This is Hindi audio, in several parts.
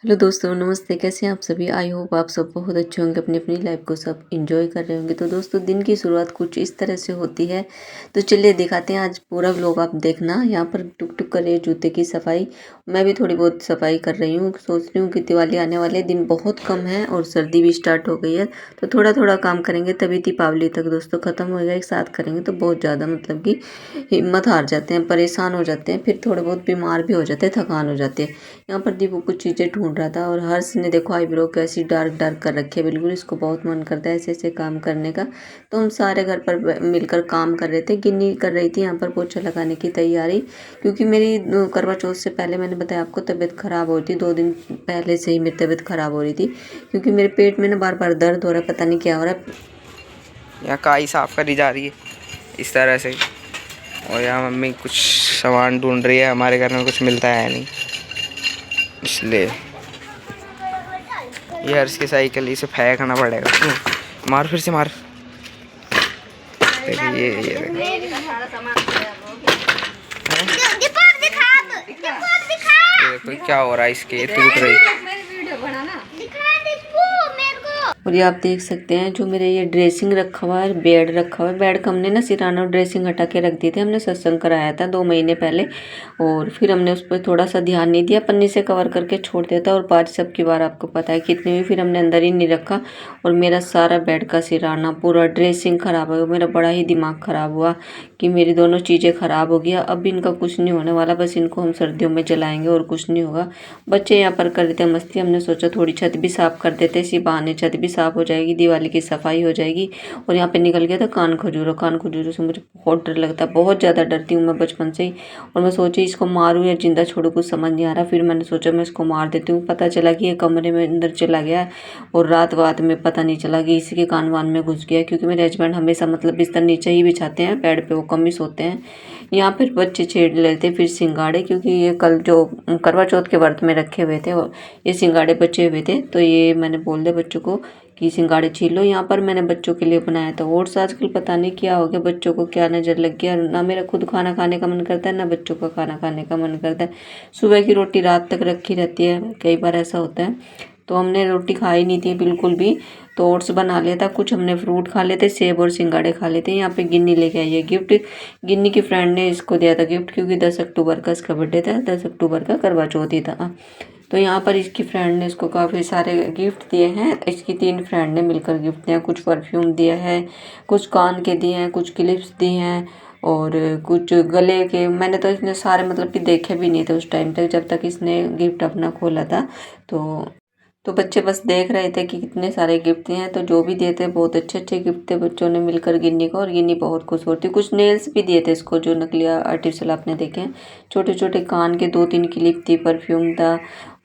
हेलो दोस्तों, नमस्ते। कैसे हैं आप सभी? आई होप आप सब बहुत अच्छे होंगे, अपनी अपनी लाइफ को सब एंजॉय कर रहे होंगे। तो दोस्तों, दिन की शुरुआत कुछ इस तरह से होती है। तो चलिए दिखाते हैं, आज पूरा व्लॉग आप देखना। यहाँ पर टुक टुक कर रही है जूते की सफाई। मैं भी थोड़ी बहुत सफाई कर रही हूँ। सोच रही हूँ कि दिवाली आने वाले दिन बहुत कम है और सर्दी भी स्टार्ट हो गई है, तो थोड़ा थोड़ा काम करेंगे तभी दीपावली तक दोस्तों ख़त्म होएगा। एक साथ करेंगे तो बहुत ज़्यादा मतलब कि हिम्मत हार जाते हैं, परेशान हो जाते हैं, फिर थोड़े बहुत बीमार भी हो जाते हैं, थकान हो जाती है। यहाँ पर दीपू कुछ चीज़ें ढूंढ रहा था और हर्ष ने देखो आईब्रो कैसी डार्क डार्क कर रखी है। बिल्कुल इसको बहुत मन करता है ऐसे ऐसे काम करने का। तो हम सारे घर पर मिलकर काम कर रहे थे। गिन्नी कर रही थी यहाँ पर पोछा लगाने की तैयारी, क्योंकि मेरी करवा चौथ से पहले मैंने बताया आपको तबीयत खराब हो रही थी। 2 दिन पहले से ही मेरी तबीयत खराब हो रही थी, क्योंकि मेरे पेट में ना बार बार दर्द हो रहा है, पता नहीं क्या हो रहा है। यहाँ काई साफ करी जा रही है इस तरह से। और यहाँ मम्मी कुछ सामान ढूंढ रही है। हमारे घर में कुछ मिलता है नहीं, इसलिए ये हर्ष की साइकिल इसे फेंकना पड़ेगा। मार, फिर से मार। ये देखो क्या हो रहा है, इसके टूट रही। और ये आप देख सकते हैं जो मेरे ये ड्रेसिंग रखा हुआ है, बेड रखा हुआ है। बेड का हमने ना सिराना और ड्रेसिंग हटा के रख दी थी। हमने सत्संग कराया था 2 महीने पहले, और फिर हमने उस पर थोड़ा सा ध्यान नहीं दिया, पन्नी से कवर करके छोड़ दिया था। और बारिश सब की बार आपको पता है कितनी हुई, फिर हमने अंदर ही नहीं रखा। और मेरा सारा बेड का सिराना, पूरा ड्रेसिंग खराब हो गया। मेरा बड़ा ही दिमाग खराब हुआ कि मेरी दोनों चीज़ें खराब हो गया। अब इनका कुछ नहीं होने वाला, बस इनको हम सर्दियों में जलाएंगे और कुछ नहीं होगा। बच्चे यहाँ पर कर रहे थे मस्ती। हमने सोचा थोड़ी छत भी साफ कर देते, इसी बहाने छत भी साफ हो जाएगी, दिवाली की सफाई हो जाएगी। और यहाँ पे निकल गया था कान खजूरों। कान खजूरों से मुझे बहुत डर लगता है, बहुत ज़्यादा डरती हूँ मैं बचपन से ही। और मैं सोची इसको मारूँ या जिंदा छोड़ू, कुछ समझ नहीं आ रहा। फिर मैंने सोचा मैं इसको मार देती हूँ। पता चला कि ये कमरे में अंदर चला गया और रात में पता नहीं चला कि इसी के कान वान में घुस गया, क्योंकि मेरे हस्बैंड हमेशा मतलब बिस्तर नीचे ही बिछाते हैं, बेड पे वो कम ही सोते हैं। यहाँ फिर बच्चे छेड़ लेते फिर सिंगाड़े, क्योंकि ये कल जो करवा चौथ के व्रत में रखे हुए थे और ये सिंगाड़े बचे हुए थे, तो ये मैंने बोल दिया बच्चों को कि सिंगाड़े छील लो। यहाँ पर मैंने बच्चों के लिए बनाया था ओट्स। आजकल पता नहीं क्या हो गया, बच्चों को क्या नज़र लग गया। ना मेरा खुद खाना खाने का मन करता है, ना बच्चों का खाना खाने का मन करता है। सुबह की रोटी रात तक रखी रहती है, कई बार ऐसा होता है। तो हमने रोटी खाई नहीं थी बिल्कुल भी, तो ओट्स बना लिया था। कुछ हमने फ्रूट खा लेते, सेब और सिंगाड़े खा लेते। यहाँ पे गिन्नी लेके आई है गिफ्ट। गिन्नी की फ्रेंड ने इसको दिया था गिफ्ट, क्योंकि 10 अक्टूबर का इसका बर्थडे था, 10 अक्टूबर का करवा चौथ ही था। तो यहाँ पर इसकी फ्रेंड ने इसको काफ़ी सारे गिफ्ट दिए हैं। इसकी 3 फ्रेंड ने मिलकर गिफ्ट दिया। कुछ परफ्यूम दिया है, कुछ कान के दिए हैं, कुछ क्लिप्स दिए हैं और कुछ गले के। मैंने तो इसने सारे मतलब कि देखे भी नहीं थे उस टाइम तक, जब तक इसने गिफ्ट अपना खोला था। तो बच्चे बस देख रहे थे कि कितने सारे गिफ्ट दिए हैं। तो जो भी दिए थे बहुत अच्छे अच्छे गिफ्ट थे बच्चों ने मिलकर गिन्नी को, और गिन्नी बहुत खुश होती। कुछ नेल्स भी दिए थे इसको, जो नकली आर्टिफिशियल आपने देखे हैं। छोटे छोटे कान के 2-3 क्लिप थी, परफ्यूम था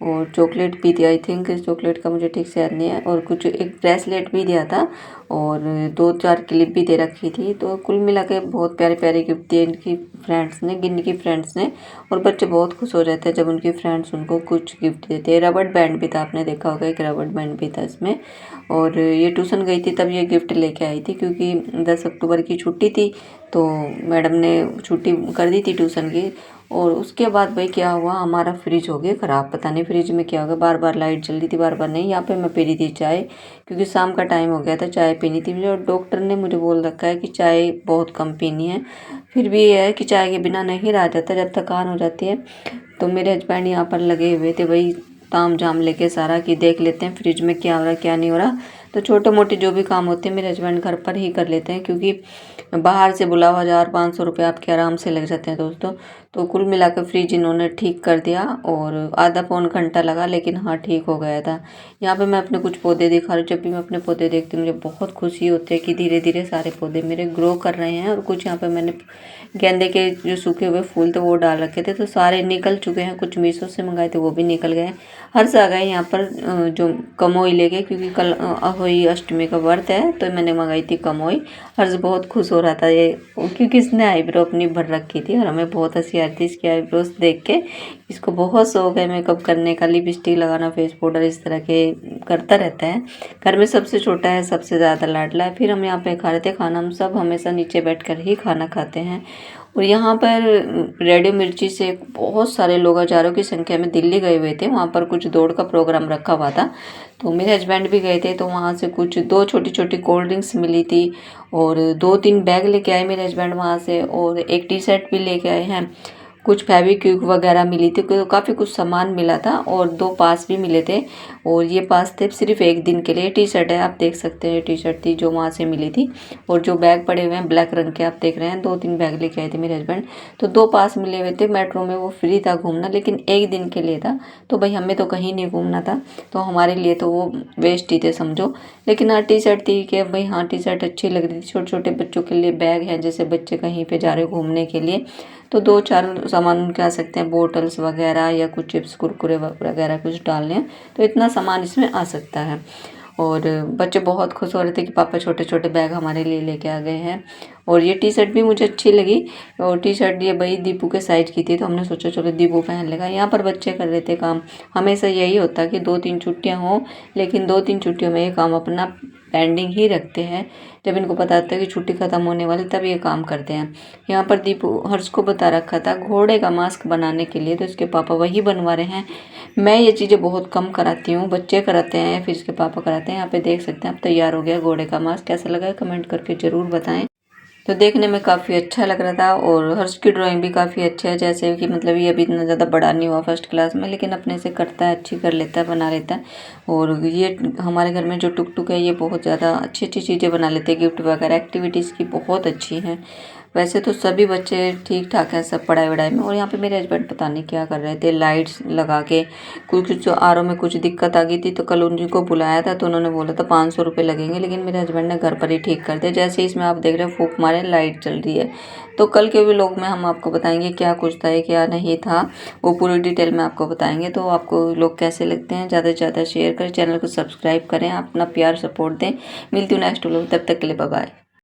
और चॉकलेट भी थी। आई थिंक चॉकलेट का मुझे ठीक से याद नहीं है। और कुछ एक ब्रेसलेट भी दिया था और 2-4 क्लिप भी दे रखी थी। तो कुल मिला के बहुत प्यारे प्यारे गिफ्ट दिए इनकी फ्रेंड्स ने, गिन्नी की फ्रेंड्स ने। और बच्चे बहुत खुश हो जाते हैं जब उनकी फ्रेंड्स उनको कुछ गिफ्ट देते हैं। रबड़ बैंड भी था, आपने देखा होगा, एक रबड़ बैंड भी था इसमें। और ये ट्यूशन गई थी तब ये गिफ्ट लेके आई थी, क्योंकि 10 अक्टूबर की छुट्टी थी, तो मैडम ने छुट्टी कर दी थी ट्यूशन की। और उसके बाद भाई क्या हुआ, हमारा फ्रिज हो गया ख़राब। पता नहीं फ्रिज में क्या हो गया, बार बार लाइट चल रही थी, बार बार नहीं। यहाँ पे मैं पी रही थी चाय, क्योंकि शाम का टाइम हो गया था, चाय पीनी थी मुझे। और डॉक्टर ने मुझे बोल रखा है कि चाय बहुत कम पीनी है। फिर भी ये है कि चाय के बिना नहीं रहा जाता जब थकान हो जाती है। तो मेरे हस्बैंड यहाँ पर लगे हुए थे भाई ताम झाम लेके सारा, कि देख लेते हैं फ्रिज में क्या हो रहा है क्या नहीं हो रहा। तो छोटे मोटे जो भी काम होते हैं मेरे हस्बैंड घर पर ही कर लेते हैं, क्योंकि बाहर से बुलाओ 1000-500 रुपये आपके आराम से लग जाते हैं दोस्तों। तो कुल मिलाकर फ्रिज इन्होंने ठीक कर दिया और आधा पौन घंटा लगा, लेकिन हाँ ठीक हो गया था। यहाँ पे मैं अपने कुछ पौधे दिखा रही हूँ। जब भी मैं अपने पौधे देखती हूँ मुझे बहुत खुशी होती है कि धीरे धीरे सारे पौधे मेरे ग्रो कर रहे हैं। और कुछ यहाँ पे मैंने गेंदे के जो सूखे हुए फूल थे वो डाल रखे थे, तो सारे निकल चुके हैं। कुछ मीशो से मंगाए थे वो भी निकल गए। हर से आ गए यहाँ पर जो कमोई ले गए, क्योंकि कल अहोई अष्टमी का व्रत है, तो मैंने मंगाई थी कमोई। हर्ष बहुत खुश हो रहा था ये, क्योंकि इसने आईब्रो अपनी भर रखी थी और हमें बहुत हंसी आ रही थी इसकी आईब्रोज देख के। इसको बहुत शौक है मेकअप करने का, लिपस्टिक लगाना, फेस पाउडर इस तरह के करता रहता है। घर में सबसे छोटा है, सबसे ज़्यादा लाडला है। फिर हम यहाँ पे खा रहे थे खाना। हम सब हमेशा नीचे बैठकर ही खाना खाते हैं। और यहाँ पर रेडियो मिर्ची से बहुत सारे लोग हज़ारों की संख्या में दिल्ली गए हुए थे। वहाँ पर कुछ दौड़ का प्रोग्राम रखा हुआ था, तो मेरे हस्बैंड भी गए थे। तो वहाँ से कुछ 2 छोटी-छोटी कोल्ड ड्रिंक्स मिली थी और 2-3 बैग लेके आए मेरे हस्बैंड वहाँ से, और एक टी शर्ट भी लेके आए हैं। कुछ फेविक्विक वगैरह मिली थी, काफ़ी कुछ सामान मिला था, और 2 पास भी मिले थे। और ये पास थे सिर्फ 1 दिन के लिए। टी शर्ट है, आप देख सकते हैं, टी शर्ट थी जो वहाँ से मिली थी। और जो बैग पड़े हुए हैं ब्लैक रंग के, आप देख रहे हैं, 2-3 बैग लेके आए थे मेरे हस्बैंड। तो 2 पास मिले हुए थे। मेट्रो में वो फ्री था घूमना, लेकिन 1 दिन के लिए था, तो भाई हमें तो कहीं नहीं घूमना था, तो हमारे लिए तो वो वेस्ट ही थे समझो। लेकिन हाँ, टी शर्ट थी कि भाई हाँ, टी शर्ट अच्छी लग रही थी। छोटे छोटे बच्चों के लिए बैग है, जैसे बच्चे कहीं पे जा रहे हो घूमने के लिए, तो 2-4 सामान उनके आ सकते हैं, बोटल्स वगैरह या कुछ चिप्स कुरकुरे वगैरह कुछ डालने हैं, तो इतना सामान इसमें आ सकता है। और बच्चे बहुत खुश हो रहे थे कि पापा छोटे छोटे बैग हमारे लिए लेके आ गए हैं। और ये टी शर्ट भी मुझे अच्छी लगी, और टी शर्ट ये भाई दीपू के साइज की थी, तो हमने सोचा चलो दीपू पहन लेगा। यहाँ पर बच्चे कर रहे थे काम। हमेशा यही होता है कि 2-3 छुट्टियाँ हों, लेकिन 2-3 छुट्टियों में ये काम अपना पेंडिंग ही रखते हैं। जब इनको पता होता है कि छुट्टी खत्म होने वाली, तब ये काम करते हैं। यहाँ पर दीपू हर्ष को बता रखा था घोड़े का मास्क बनाने के लिए, तो इसके पापा वही बनवा रहे हैं। मैं ये चीज़ें बहुत कम कराती हूँ, बच्चे कराते हैं फिर इसके पापा कराते हैं। यहाँ पे देख सकते हैं, अब तैयार हो गया घोड़े का मास्क। कैसा लगा कमेंट करके ज़रूर बताएं। तो देखने में काफ़ी अच्छा लग रहा था, और हर्ष की ड्राइंग भी काफ़ी अच्छी है। जैसे कि मतलब ये अभी इतना ज़्यादा बड़ा नहीं हुआ फर्स्ट क्लास में, लेकिन अपने से करता है, अच्छी कर लेता है, बना लेता है। और ये हमारे घर में जो टुक टुक है, ये बहुत ज़्यादा अच्छी अच्छी चीज़ें बना लेते हैं। गिफ्ट वगैरह एक्टिविटीज़ की बहुत अच्छी हैं। वैसे तो सभी बच्चे ठीक ठाक हैं सब पढ़ाई वढ़ाई में। और यहाँ पे मेरे हस्बैंड पता नहीं क्या कर रहे थे, लाइट्स लगा के। कुछ आरओ में कुछ दिक्कत आ गई थी, तो कल उनको बुलाया था, तो उन्होंने बोला था 500 रुपये लगेंगे, लेकिन मेरे हस्बैंड ने घर पर ही ठीक कर दिया। जैसे ही इसमें आप देख रहे हैं फूंक मारे, लाइट चल रही है। तो कल के भी लोग में हम आपको बताएंगे क्या कुछ था क्या नहीं था, वो पूरी डिटेल में आपको बताएंगे। तो आपको लोग कैसे लगते हैं, ज़्यादा से ज़्यादा शेयर करें, चैनल को सब्सक्राइब करें, अपना प्यार सपोर्ट दें। मिलती हूँ नेक्स्ट व्लॉग, तब तक के लिए बाय बाय।